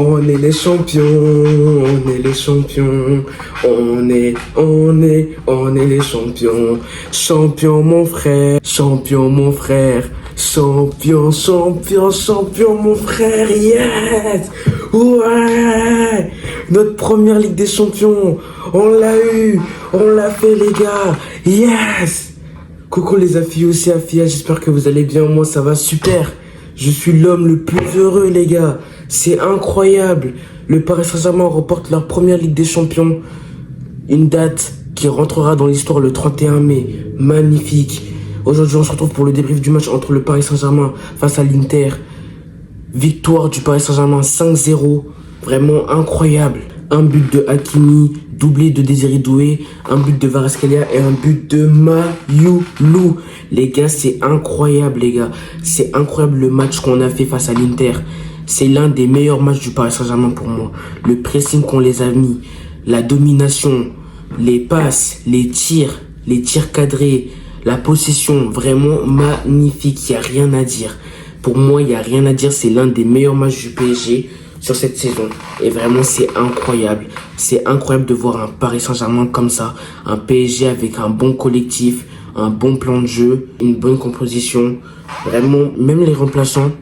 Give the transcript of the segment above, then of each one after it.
On est les champions, on est les champions, on est les champions. Champion mon frère, champion mon frère, yes! Ouais! Notre première Ligue des Champions, on l'a eu, on l'a fait les gars, yes! Coucou les affiés aussi, affiés, j'espère que vous allez bien, moi ça va super. Je suis l'homme le plus heureux les gars, c'est incroyable. Le Paris Saint-Germain remporte leur première Ligue des Champions. Une date qui rentrera dans l'histoire le 31 mai, magnifique. Aujourd'hui on se retrouve pour le débrief du match entre le Paris Saint-Germain face à l'Inter. Victoire du Paris Saint-Germain 5-0, vraiment incroyable. Un but de Hakimi, doublé de Désiré Doué, un but de Kvaratskhelia et un but de Mayoulou. Les gars, c'est incroyable les gars. C'est incroyable le match qu'on a fait face à l'Inter. C'est l'un des meilleurs matchs du Paris Saint-Germain pour moi. Le pressing qu'on les a mis, la domination, les passes, les tirs cadrés, la possession, vraiment magnifique. Il n'y a rien à dire. Pour moi, il n'y a rien à dire. C'est l'un des meilleurs matchs du PSG sur cette saison. Et vraiment, c'est incroyable. C'est incroyable de voir un Paris Saint-Germain comme ça. Un PSG avec un bon collectif, un bon plan de jeu, une bonne composition. Vraiment, même les remplaçants,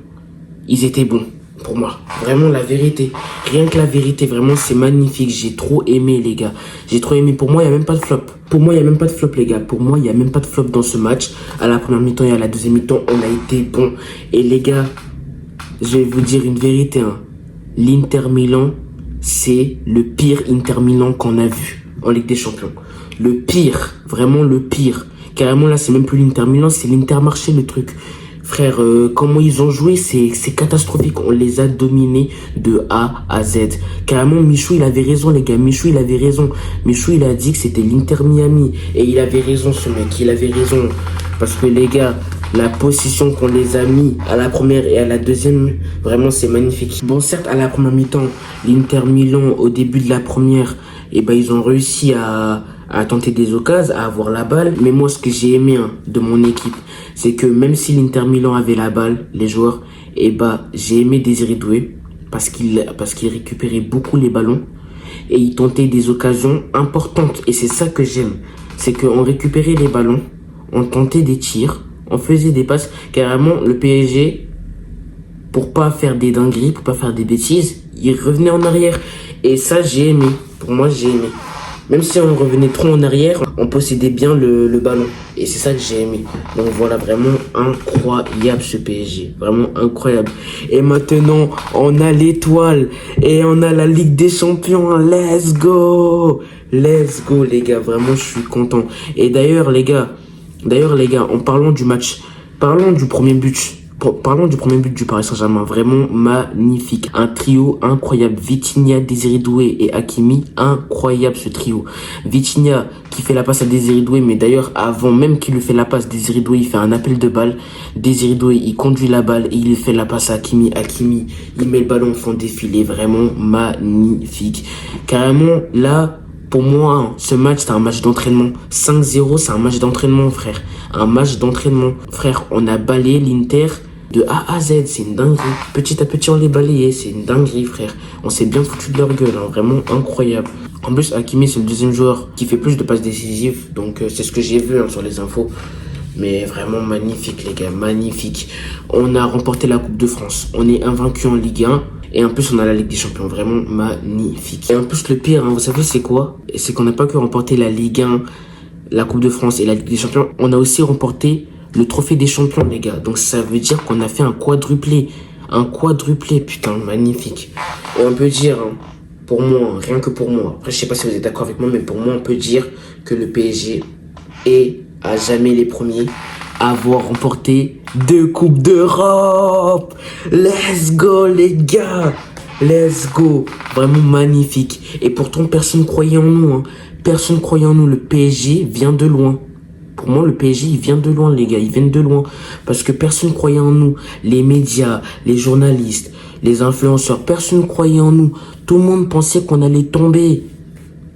ils étaient bons pour moi. Vraiment, la vérité. Rien que la vérité, vraiment, c'est magnifique. J'ai trop aimé, les gars. J'ai trop aimé. Pour moi, il n'y a même pas de flop. Pour moi, il n'y a même pas de flop, les gars. Pour moi, il n'y a même pas de flop dans ce match. À la première mi-temps et à la deuxième mi-temps, on a été bons. Et les gars, je vais vous dire une vérité, hein. L'Inter Milan, c'est le pire Inter Milan qu'on a vu en Ligue des Champions. Le pire, vraiment le pire. Carrément là, c'est même plus l'Inter Milan, c'est l'Intermarché le truc. Frère, comment ils ont joué, c'est catastrophique. On les a dominés de A à Z. Carrément, Michou, il avait raison, les gars. Michou, il avait raison. Michou, il a dit que c'était l'Inter Miami. Et il avait raison, ce mec. Il avait raison. Parce que, les gars, la position qu'on les a mis à la première et à la deuxième, vraiment, c'est magnifique. Bon, certes, à la première mi-temps, l'Inter Milan, au début de la première, ils ont réussi à tenter des occasions, à avoir la balle. Mais moi, ce que j'ai aimé de mon équipe, c'est que même si l'Inter Milan avait la balle, les joueurs, j'ai aimé Désiré Doué parce qu'il récupérait beaucoup les ballons et il tentait des occasions importantes. Et c'est ça que j'aime. C'est qu'on récupérait les ballons, on tentait des tirs, on faisait des passes. Carrément, le PSG, pour pas faire des dingueries, pour pas faire des bêtises, il revenait en arrière. Et ça, j'ai aimé. Pour moi, j'ai aimé. Même si on revenait trop en arrière, on possédait bien le ballon. Et c'est ça que j'ai aimé. Donc voilà, vraiment incroyable ce PSG. Vraiment incroyable. Et maintenant, on a l'étoile. Et on a la Ligue des Champions. Let's go! Let's go, les gars. Vraiment, je suis content. Et d'ailleurs, les gars, en parlant du match, parlons du premier but du Paris Saint-Germain, vraiment magnifique. Un trio incroyable. Vitinha, Désiré Doué et Hakimi, incroyable ce trio. Vitinha qui fait la passe à Désiré Doué, mais d'ailleurs avant même qu'il lui fait la passe, Désiré Doué il fait un appel de balle. Désiré Doué il conduit la balle et il fait la passe à Hakimi. Hakimi il met le ballon au fond défilé, vraiment magnifique. Carrément là, pour moi, ce match, c'est un match d'entraînement. 5-0, c'est un match d'entraînement, frère. Un match d'entraînement. Frère, on a balayé l'Inter de A à Z. C'est une dinguerie. Petit à petit, on les balayait. C'est une dinguerie, frère. On s'est bien foutu de leur gueule. Vraiment incroyable. En plus, Hakimi, c'est le deuxième joueur qui fait plus de passes décisives. Donc, c'est ce que j'ai vu sur les infos. Mais vraiment magnifique, les gars. Magnifique. On a remporté la Coupe de France. On est invaincu en Ligue 1. Et en plus, on a la Ligue des Champions, vraiment magnifique. Et en plus, le pire, vous savez, c'est quoi? C'est qu'on n'a pas que remporté la Ligue 1, la Coupe de France et la Ligue des Champions. On a aussi remporté le Trophée des Champions, les gars. Donc, ça veut dire qu'on a fait un quadruplé. Un quadruplé, putain, magnifique. Et on peut dire, pour moi, rien que pour moi, après, je sais pas si vous êtes d'accord avec moi, mais pour moi, on peut dire que le PSG est à jamais les premiers à avoir remporté 2 Coupes d'Europe. Let's go, les gars. Let's go. Vraiment magnifique. Et pourtant, personne croyait en nous. Personne croyait en nous. Le PSG vient de loin. Pour moi, le PSG, il vient de loin, les gars. Ils viennent de loin. Parce que personne croyait en nous. Les médias, les journalistes, les influenceurs, personne croyait en nous. Tout le monde pensait qu'on allait tomber.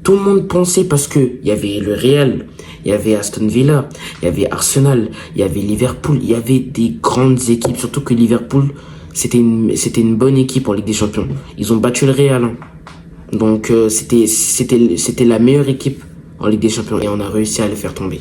Tout le monde pensait parce que il y avait le Real, il y avait Aston Villa, il y avait Arsenal, il y avait Liverpool, il y avait des grandes équipes. Surtout que Liverpool, c'était une bonne équipe en Ligue des Champions. Ils ont battu le Real. Hein. Donc c'était la meilleure équipe en Ligue des Champions et on a réussi à les faire tomber.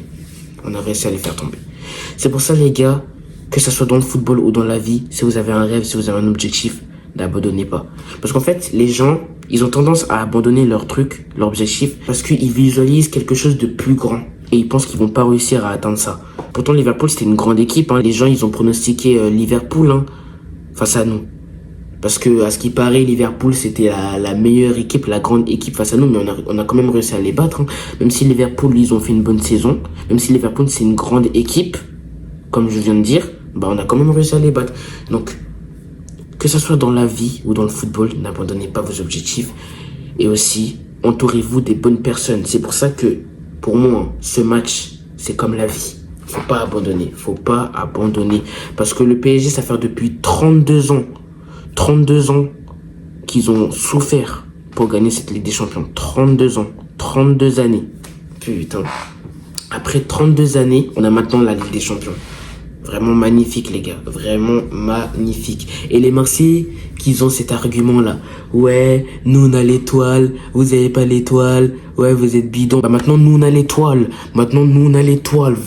C'est pour ça les gars, que ce soit dans le football ou dans la vie, si vous avez un rêve, si vous avez un objectif, n'abandonnez pas. Parce qu'en fait, les gens, ils ont tendance à abandonner leur truc, leur objectif, parce qu'ils visualisent quelque chose de plus grand. Et ils pensent qu'ils vont pas réussir à atteindre ça. Pourtant, Liverpool, c'était une grande équipe. Hein. Les gens, ils ont pronostiqué Liverpool face à nous. Parce que, à ce qui paraît, Liverpool, c'était la meilleure équipe, la grande équipe face à nous. Mais on a quand même réussi à les battre. Hein. Même si Liverpool, ils ont fait une bonne saison. Même si Liverpool, c'est une grande équipe, comme je viens de dire, on a quand même réussi à les battre. Donc, que ce soit dans la vie ou dans le football, n'abandonnez pas vos objectifs. Et aussi, entourez-vous des bonnes personnes. C'est pour ça que, pour moi, ce match, c'est comme la vie. Faut pas abandonner. Parce que le PSG, ça fait depuis 32 ans. 32 ans qu'ils ont souffert pour gagner cette Ligue des Champions. 32 ans. 32 années. Putain. Après 32 années, on a maintenant la Ligue des Champions. Vraiment magnifique, les gars. Vraiment magnifique. Et les Marseillais, qu'ils ont cet argument-là. Ouais, nous, on a l'étoile. Vous avez pas l'étoile. Ouais, vous êtes bidon. Maintenant, nous, on a l'étoile.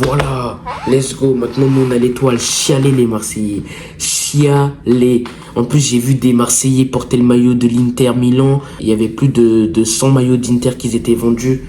Voilà. Let's go. Maintenant, nous, on a l'étoile. Chialez, les Marseillais. Chialez. En plus, j'ai vu des Marseillais porter le maillot de l'Inter Milan. Il y avait plus de 100 maillots d'Inter qui étaient vendus.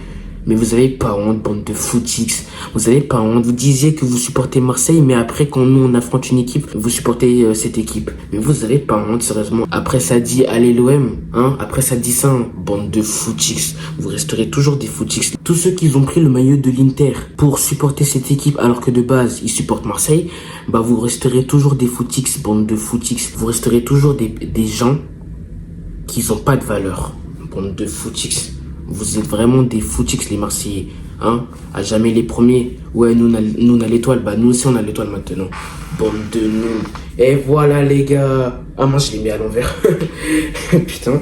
Mais vous avez pas honte, bande de footix. Vous avez pas honte. Vous disiez que vous supportez Marseille, mais après, quand nous, on affronte une équipe, vous supportez cette équipe. Mais vous avez pas honte, sérieusement. Après, ça dit, allez l'OM, hein. Après, ça dit ça, hein. Bande de footix. Vous resterez toujours des footix. Tous ceux qui ont pris le maillot de l'Inter pour supporter cette équipe, alors que de base, ils supportent Marseille, vous resterez toujours des footix, bande de footix. Vous resterez toujours des gens qui n'ont pas de valeur. Bande de footix. Vous êtes vraiment des footix, les Marseillais. Hein? À jamais les premiers. Ouais, nous on a l'étoile. Nous aussi, on a l'étoile maintenant. Bande de nous. Et voilà, les gars. Ah, moi, je l'ai mis à l'envers. Putain.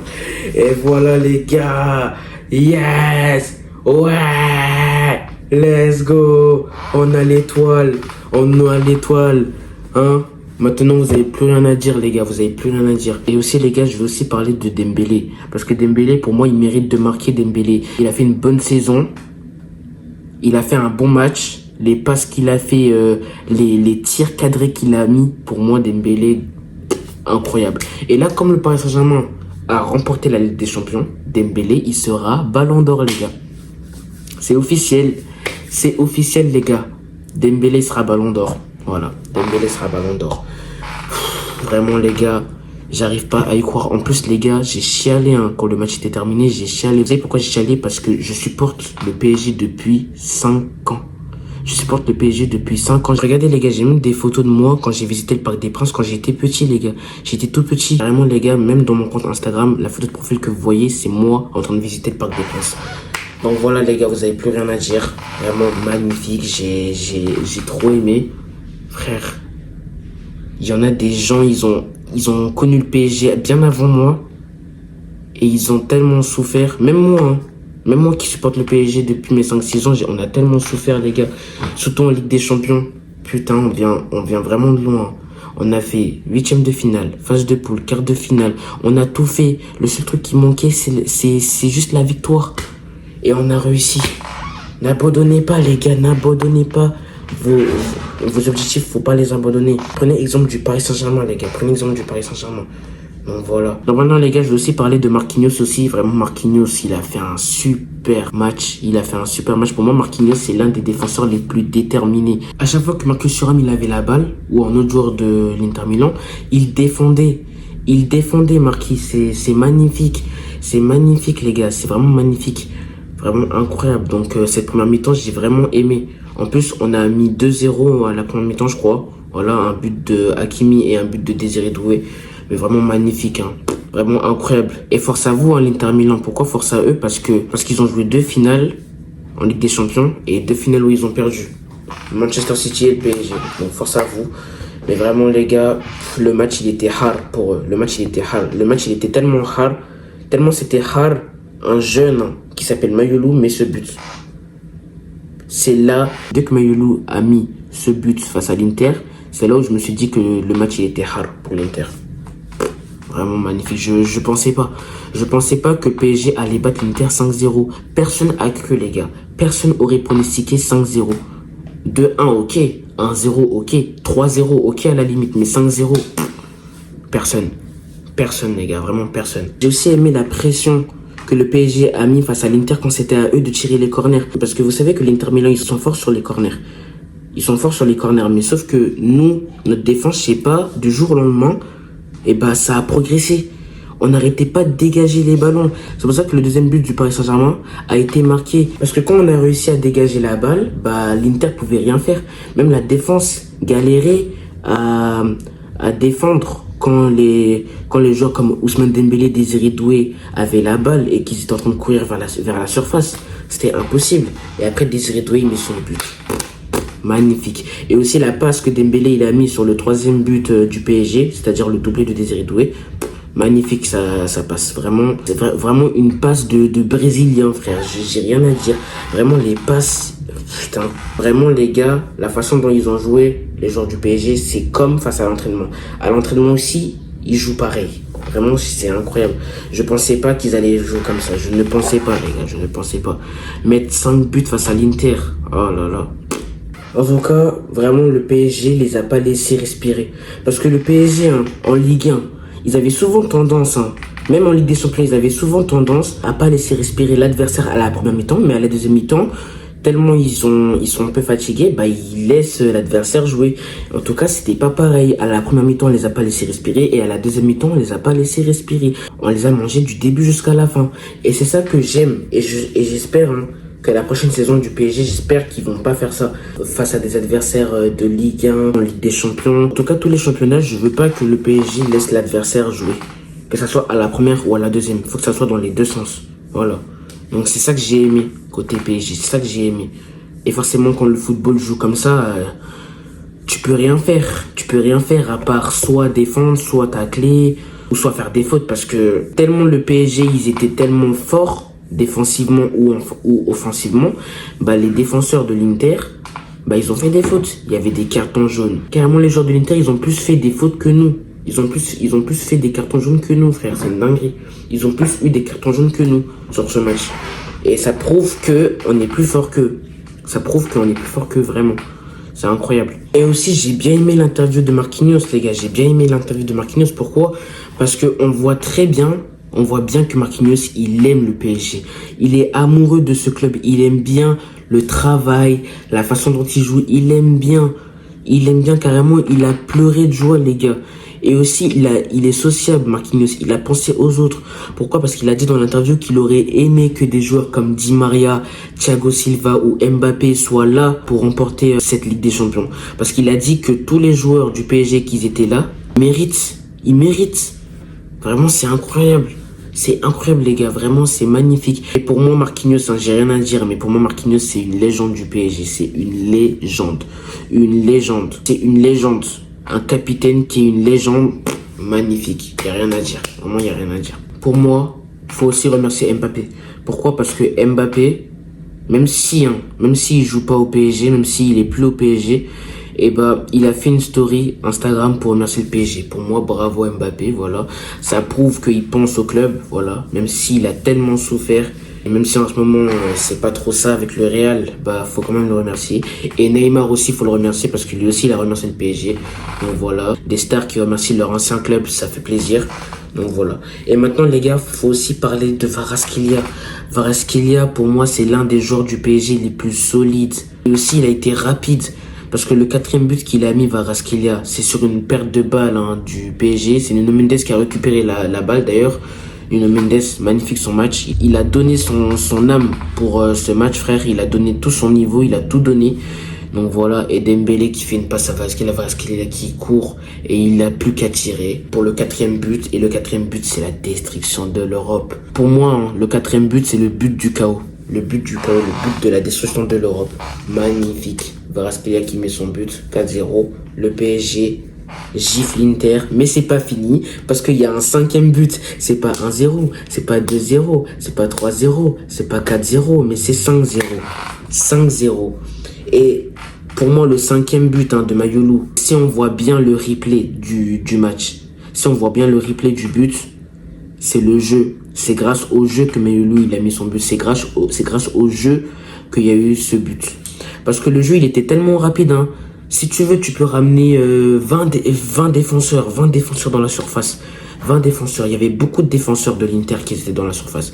Et voilà, les gars. Yes. Ouais. Let's go. On a l'étoile. Hein? Maintenant, vous n'avez plus rien à dire, les gars. Et aussi, les gars, je vais aussi parler de Dembélé. Parce que Dembélé, pour moi, il mérite de marquer Dembélé. Il a fait une bonne saison. Il a fait un bon match. Les passes qu'il a fait, les tirs cadrés qu'il a mis, pour moi, Dembélé, incroyable. Et là, comme le Paris Saint-Germain a remporté la Ligue des Champions, Dembélé, il sera Ballon d'Or, les gars. C'est officiel, les gars. Dembélé sera Ballon d'Or. Voilà, Dembélé sera Ballon d'Or. Vraiment, les gars, j'arrive pas à y croire. En plus, les gars, j'ai chialé quand le match était terminé. J'ai chialé. Vous savez pourquoi j'ai chialé? Parce que je supporte le PSG depuis 5 ans. Regardez, les gars, j'ai mis des photos de moi quand j'ai visité le Parc des Princes, quand j'étais petit, les gars. J'étais tout petit. Vraiment, les gars, même dans mon compte Instagram, la photo de profil que vous voyez, c'est moi en train de visiter le Parc des Princes. Donc voilà, les gars, vous avez plus rien à dire. Vraiment magnifique. J'ai trop aimé. Frère, il y en a des gens, ils ont connu le PSG bien avant moi. Et ils ont tellement souffert. Même moi qui supporte le PSG depuis mes 5-6 ans, on a tellement souffert, les gars. Surtout en Ligue des Champions. Putain, on vient vraiment de loin. On a fait 8e de finale, phase de poule, quart de finale. On a tout fait. Le seul truc qui manquait, c'est juste la victoire. Et on a réussi. N'abandonnez pas, les gars, n'abandonnez pas. Vos objectifs, faut pas les abandonner. Prenez exemple du Paris Saint-Germain, les gars. Donc voilà. Donc maintenant, les gars, je vais aussi parler de Marquinhos aussi. Vraiment, Marquinhos, il a fait un super match. Pour moi, Marquinhos, c'est l'un des défenseurs les plus déterminés. À chaque fois que Marcus Thuram, il avait la balle, ou un autre joueur de l'Inter Milan, il défendait, Marquis. C'est magnifique. C'est magnifique, les gars. C'est vraiment magnifique. Vraiment incroyable. Donc, cette première mi-temps, j'ai vraiment aimé. En plus, on a mis 2-0 à la première mi-temps, je crois. Voilà, un but de Hakimi et un but de Désiré Doué. Mais vraiment magnifique, hein. Vraiment incroyable. Et force à vous, hein, l'Inter Milan. Pourquoi force à eux? Parce qu'ils ont joué 2 finales en Ligue des Champions et 2 finales où ils ont perdu. Manchester City et le PSG. Donc force à vous. Mais vraiment, les gars, le match, il était hard pour eux. Le match, il était tellement hard. Tellement c'était hard. Un jeune qui s'appelle Mayulu met ce but. C'est là, dès que Mayulu a mis ce but face à l'Inter, c'est là où je me suis dit que le match il était hard pour l'Inter. Vraiment magnifique. Je pensais pas. Je pensais pas que le PSG allait battre l'Inter 5-0. Personne a cru, les gars. Personne aurait pronostiqué 5-0. 2-1, ok. 1-0, ok. 3-0, ok à la limite. Mais 5-0, personne. Personne, les gars. Vraiment personne. J'ai aussi aimé la pression que le PSG a mis face à l'Inter quand c'était à eux de tirer les corners. Parce que vous savez que l'Inter Milan, ils sont forts sur les corners. Ils sont forts sur les corners. Mais sauf que nous, notre défense, je sais pas, du jour au lendemain, et bah ça a progressé. On n'arrêtait pas de dégager les ballons. C'est pour ça que le deuxième but du Paris Saint-Germain a été marqué. Parce que quand on a réussi à dégager la balle, bah l'Inter pouvait rien faire. Même la défense galérait à défendre quand les joueurs comme Ousmane Dembélé, Désiré Doué avaient la balle et qu'ils étaient en train de courir vers la surface. C'était impossible. Et après Désiré Doué, il met son but. Magnifique. Et aussi la passe que Dembélé il a mis sur le troisième but du PSG, c'est-à-dire le doublé de Désiré Doué. Magnifique, ça passe. Vraiment, c'est vraiment une passe de Brésilien, frère. J'ai rien à dire. Vraiment, les passes, putain. Vraiment, les gars, la façon dont ils ont joué, les joueurs du PSG, c'est comme face à l'entraînement. À l'entraînement aussi, ils jouent pareil. Vraiment, c'est incroyable. Je pensais pas qu'ils allaient jouer comme ça. Je ne pensais pas, les gars. Je ne pensais pas. Mettre 5 buts face à l'Inter. Oh là là. En tout cas, vraiment, le PSG les a pas laissés respirer. Parce que le PSG, hein, en Ligue 1, ils avaient souvent tendance, hein, même en Ligue des Champions, ils avaient souvent tendance à pas laisser respirer l'adversaire à la première mi-temps, mais à la deuxième mi-temps, tellement ils sont un peu fatigués, bah ils laissent l'adversaire jouer. En tout cas, c'était pas pareil. À la première mi-temps, on les a pas laissés respirer, et à la deuxième mi-temps, on les a pas laissés respirer. On les a mangés du début jusqu'à la fin. Et c'est ça que j'aime, et j'espère, hein, que la prochaine saison du PSG, j'espère qu'ils vont pas faire ça face à des adversaires de Ligue 1, en Ligue des Champions. En tout cas, tous les championnats, je veux pas que le PSG laisse l'adversaire jouer. Que ça soit à la première ou à la deuxième. Il faut que ça soit dans les deux sens. Voilà. Donc c'est ça que j'ai aimé côté PSG. C'est ça que j'ai aimé. Et forcément, quand le football joue comme ça, tu peux rien faire. Tu peux rien faire à part soit défendre, soit tacler, ou soit faire des fautes. Parce que tellement le PSG, ils étaient tellement forts, défensivement ou offensivement, bah les défenseurs de l'Inter, bah ils ont fait des fautes. Il y avait des cartons jaunes. Carrément, les joueurs de l'Inter, ils ont plus fait des fautes que nous. Ils ont plus fait des cartons jaunes que nous, frère. C'est une dinguerie. Ils ont plus eu des cartons jaunes que nous sur ce match. Et ça prouve que on est plus fort qu'eux. Ça prouve qu'on est plus fort qu'eux, vraiment. C'est incroyable. Et aussi, j'ai bien aimé l'interview de Marquinhos, les gars. J'ai bien aimé l'interview de Marquinhos. Pourquoi? Parce que on voit bien que Marquinhos, il aime le PSG. Il est amoureux de ce club. Il aime bien le travail, la façon dont il joue. Il aime bien carrément. Il a pleuré de joie, les gars. Et aussi, il est sociable, Marquinhos. Il a pensé aux autres. Pourquoi? Parce qu'il a dit dans l'interview qu'il aurait aimé que des joueurs comme Di Maria, Thiago Silva ou Mbappé soient là pour remporter cette Ligue des Champions. Parce qu'il a dit que tous les joueurs du PSG qui étaient là méritent. Ils méritent. Vraiment, c'est incroyable. C'est incroyable, les gars. Vraiment, c'est magnifique. Et pour moi, Marquinhos, hein, j'ai rien à dire, mais pour moi, Marquinhos, c'est une légende du PSG. C'est une légende. Une légende. C'est une légende. Un capitaine qui est une légende. Magnifique. Il n'y a rien à dire. Vraiment, il n'y a rien à dire. Pour moi, il faut aussi remercier Mbappé. Pourquoi? Parce que Mbappé, même s'il joue pas au PSG, même s'il est plus au PSG, et bah, il a fait une story Instagram pour remercier le PSG. Pour moi, bravo Mbappé, voilà. Ça prouve qu'il pense au club, voilà. Même s'il a tellement souffert, et même si en ce moment, c'est pas trop ça avec le Real, bah, faut quand même le remercier. Et Neymar aussi, faut le remercier parce que lui aussi, il a remercié le PSG. Donc voilà. Des stars qui remercient leur ancien club, ça fait plaisir. Donc voilà. Et maintenant, les gars, faut aussi parler de Kvaratskhelia. Kvaratskhelia, pour moi, c'est l'un des joueurs du PSG les plus solides. Et aussi, il a été rapide. Parce que le quatrième but qu'il a mis, Kvaratskhelia, c'est sur une perte de balle, hein, du PSG. C'est Nuno Mendes qui a récupéré la balle d'ailleurs. Nuno Mendes, magnifique son match. Il a donné son âme pour ce match, frère. Il a donné tout son niveau, il a tout donné. Donc voilà, et Dembélé qui fait une passe à Kvaratskhelia qui court et il n'a plus qu'à tirer pour le quatrième but. Et le quatrième but, c'est la destruction de l'Europe. Pour moi, hein, le quatrième but, c'est le but du chaos. Le but du chaos, le but de la destruction de l'Europe. Magnifique. Kvaratskhelia qui met son but, 4-0. Le PSG gifle l'Inter, mais c'est pas fini parce qu'il y a un cinquième but. C'est pas 1-0, c'est pas 2-0, c'est pas 3-0, c'est pas 4-0, mais c'est 5-0. 5-0. Et pour moi, le cinquième but, hein, de Mayolu, si on voit bien le replay du match, Si on voit bien le replay du but, c'est le jeu. C'est grâce au jeu que Mayulu il a mis son but. C'est grâce au jeu qu'il y a eu ce but. Parce que le jeu, il était tellement rapide. Hein. Si tu veux, tu peux ramener 20 défenseurs dans la surface. 20 défenseurs. Il y avait beaucoup de défenseurs de l'Inter qui étaient dans la surface.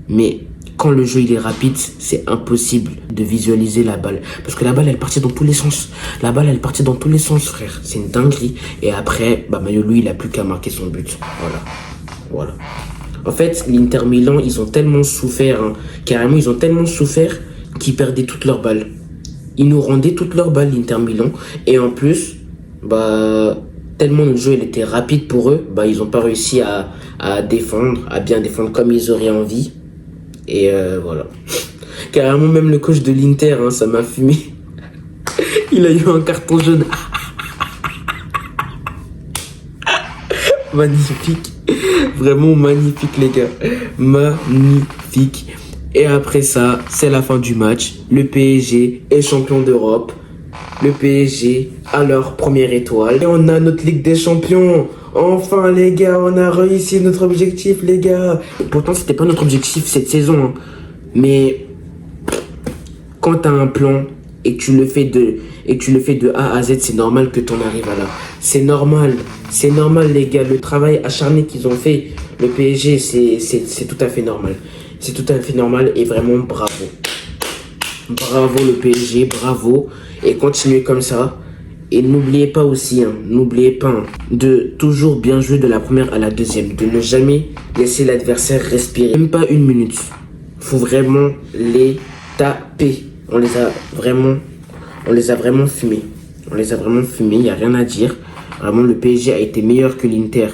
Mais quand le jeu il est rapide, c'est impossible de visualiser la balle. Parce que la balle, elle partait dans tous les sens. La balle, elle partait dans tous les sens, frère. C'est une dinguerie. Et après, Mayulu, il a plus qu'à marquer son but. Voilà. En fait, l'Inter Milan, ils ont tellement souffert. Hein. Carrément, ils ont tellement souffert qu'ils perdaient toutes leurs balles. Ils nous rendaient toutes leurs balles, l'Inter Milan. Et en plus, tellement le jeu il était rapide pour eux, ils n'ont pas réussi à défendre, à bien défendre comme ils auraient envie. Et voilà. Carrément, même le coach de l'Inter, hein, ça m'a fumé. Il a eu un carton jaune. Magnifique. Vraiment magnifique, les gars. Magnifique. Et après ça, c'est la fin du match. Le PSG est champion d'Europe. Le PSG a leur première étoile. Et on a notre Ligue des Champions. Enfin, les gars, on a réussi notre objectif, les gars. Pourtant, c'était pas notre objectif cette saison. Hein. Mais quand tu as un plan et que tu le fais de A à Z, c'est normal que tu en arrives à là. C'est normal, les gars. Le travail acharné qu'ils ont fait, le PSG, c'est tout à fait normal. C'est tout à fait normal et vraiment bravo. Bravo le PSG, bravo. Et continuez comme ça. Et n'oubliez pas aussi, de toujours bien jouer de la première à la deuxième. De ne jamais laisser l'adversaire respirer. Même pas une minute. Faut vraiment les taper. On les a vraiment fumés. Il n'y a rien à dire. Vraiment, le PSG a été meilleur que l'Inter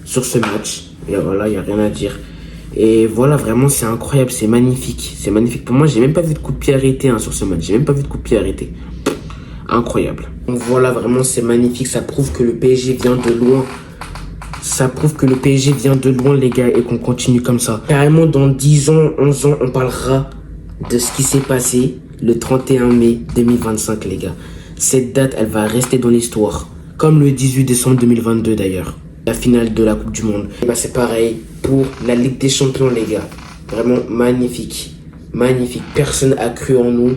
sur ce match. Et voilà, il n'y a rien à dire. Et voilà, vraiment, c'est incroyable, c'est magnifique. C'est magnifique. Pour moi, j'ai même pas vu de coup de pied arrêté sur ce match. Incroyable. Donc voilà, vraiment, c'est magnifique. Ça prouve que le PSG vient de loin. Les gars, et qu'on continue comme ça. Carrément, dans 10 ans, 11 ans, on parlera de ce qui s'est passé le 31 mai 2025, les gars. Cette date, elle va rester dans l'histoire. Comme le 18 décembre 2022, d'ailleurs. La finale de la Coupe du Monde. Et c'est pareil pour la Ligue des Champions, les gars. Vraiment magnifique. Magnifique. Personne a cru en nous.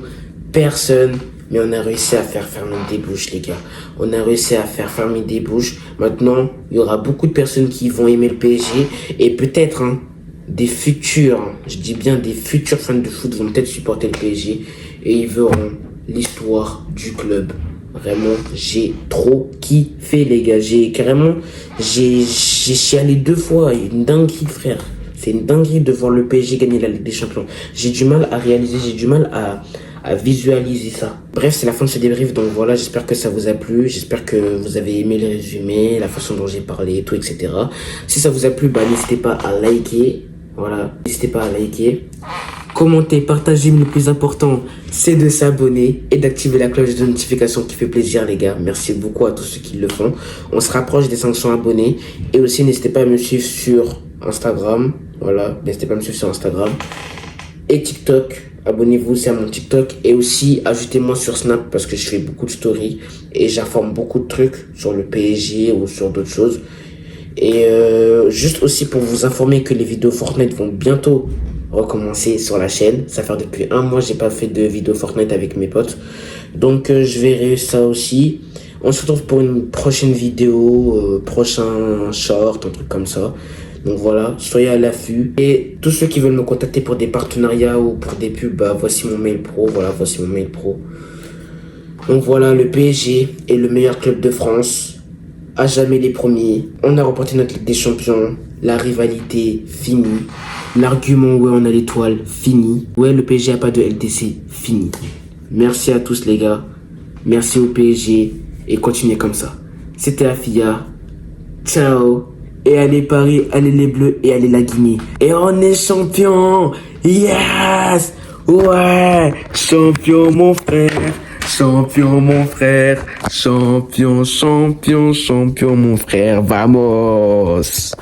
Personne. Mais on a réussi à faire fermer des bouches, les gars. Maintenant, il y aura beaucoup de personnes qui vont aimer le PSG. Et peut-être, des futurs, je dis bien des futurs fans de foot vont peut-être supporter le PSG. Et ils verront l'histoire du club. Vraiment, j'ai trop kiffé, les gars. J'ai chialé 2 fois. Une dinguerie, frère. C'est une dinguerie de voir le PSG gagner la Ligue des Champions. J'ai du mal à réaliser, j'ai du mal à visualiser ça. Bref, c'est la fin de ce débrief. Donc voilà, j'espère que ça vous a plu. J'espère que vous avez aimé le résumé, la façon dont j'ai parlé, tout, etc. Si ça vous a plu, n'hésitez pas à liker. Voilà, n'hésitez pas à liker. Commentez, partagez, mais le plus important, c'est de s'abonner et d'activer la cloche de notification qui fait plaisir, les gars. Merci beaucoup à tous ceux qui le font. On se rapproche des 500 abonnés. Et aussi, n'hésitez pas à me suivre sur Instagram. Voilà, n'hésitez pas à me suivre sur Instagram. Et TikTok. Abonnez-vous aussi à mon TikTok. Et aussi, ajoutez-moi sur Snap parce que je fais beaucoup de stories. Et j'informe beaucoup de trucs sur le PSG ou sur d'autres choses. Et juste aussi pour vous informer que les vidéos Fortnite vont bientôt recommencer sur la chaîne. Ça fait depuis 1 mois j'ai pas fait de vidéo Fortnite avec mes potes. Donc je verrai ça aussi. On se retrouve pour une prochaine vidéo, prochain short, un truc comme ça. Donc voilà, soyez à l'affût. Et tous ceux qui veulent me contacter pour des partenariats ou pour des pubs, voici mon mail pro. Donc voilà, le PSG est le meilleur club de France. À jamais les premiers. On a remporté notre Ligue des Champions. La rivalité, finie. L'argument, ouais, on a l'étoile, fini. Ouais, le PSG a pas de LDC, fini. Merci à tous, les gars. Merci au PSG. Et continuez comme ça. C'était Afia. Ciao. Et allez Paris, allez les Bleus et allez la Guinée. Et on est champion. Yes. Ouais. Champion, mon frère. Champion, mon frère. Champion, mon frère. Vamos.